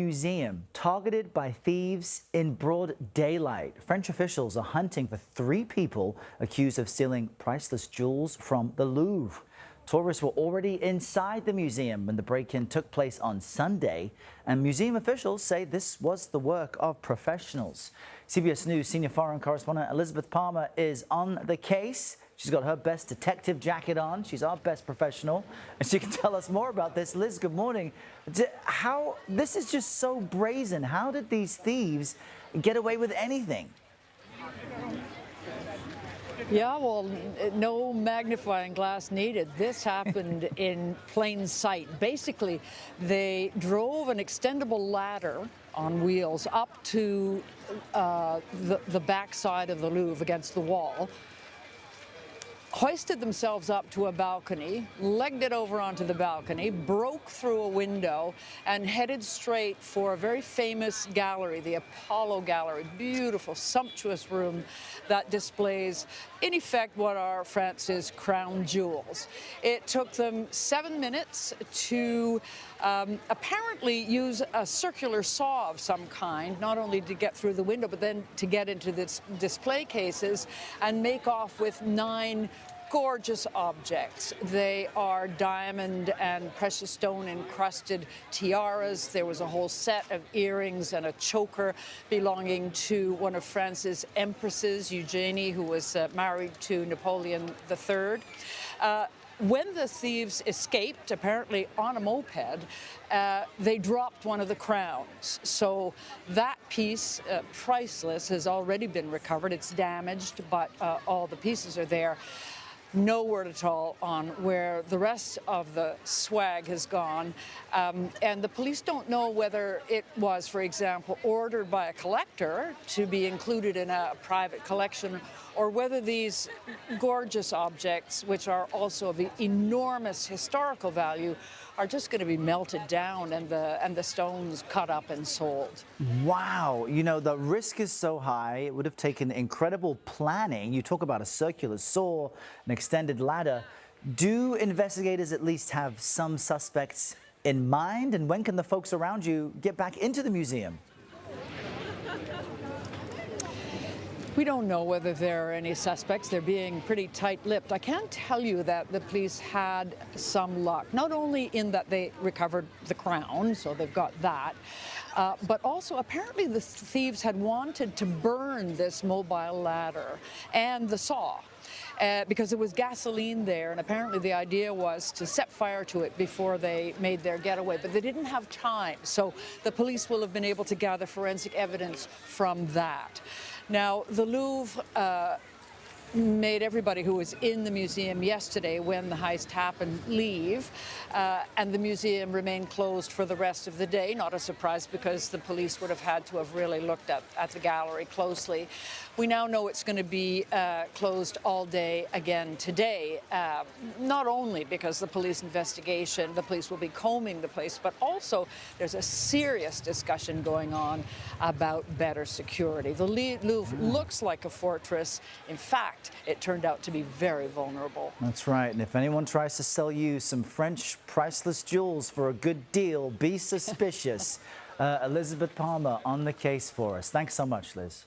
Museum targeted by thieves in broad daylight. French officials are hunting for 3 people accused of stealing priceless jewels from the Louvre. Tourists were already inside the museum when the break-in took place on Sunday, and museum officials say this was the work of professionals. CBS News senior foreign correspondent Elizabeth Palmer is on the case. She's got her best detective jacket on. She's our best professional, and she can tell us more about this. Liz, good morning. This is just so brazen. How did these thieves get away with anything? Yeah, well, no magnifying glass needed. This happened in plain sight. Basically, they drove an extendable ladder on wheels up to the backside of the Louvre against the wall, hoisted themselves up to a balcony, legged it over onto the balcony, broke through a window, and headed straight for a very famous gallery, the Apollo Gallery. Beautiful, sumptuous room that displays, in effect, what are France's crown jewels. It took them 7 minutes to apparently use a circular saw of some kind, not only to get through the window, but then to get into the display cases and make off with 9 gorgeous objects. They are diamond and precious stone encrusted tiaras. There was a whole set of earrings and a choker belonging to one of France's empresses, Eugenie, who was married to Napoleon III. When the thieves escaped, apparently on a moped, they dropped one of the crowns. So that piece, priceless, has already been recovered. It's damaged, but all the pieces are there. No word at all on where the rest of the swag has gone. And the police don't know whether it was, for example, ordered by a collector to be included in a private collection, or whether these gorgeous objects, which are also of enormous historical value, are just going to be melted down and the stones cut up and sold. Wow, you know, the risk is so high. It would have taken incredible planning. You talk about a circular saw, an extended ladder. Do investigators at least have some suspects in mind? And when can the folks around you get back into the museum? We don't know whether there are any suspects. They're being pretty tight-lipped. I can tell you that the police had some luck, not only in that they recovered the crown, so they've got that, but also apparently the thieves had wanted to burn this mobile ladder and the saw. Because there was gasoline there, and apparently the idea was to set fire to it before they made their getaway, but they didn't have time, so the police will have been able to gather forensic evidence from that. Now, the Louvre made everybody who was in the museum yesterday when the heist happened leave, and the museum remained closed for the rest of the day. Not a surprise, because the police would have had to have really looked at the gallery closely. We now know it's going to be closed all day again today, not only because the police investigation, the police will be combing the place, but also there's a serious discussion going on about better security. The Louvre looks like a fortress. In fact, it turned out to be very vulnerable. That's right. And if anyone tries to sell you some French priceless jewels for a good deal, be suspicious. Elizabeth Palmer on the case for us. Thanks so much, Liz.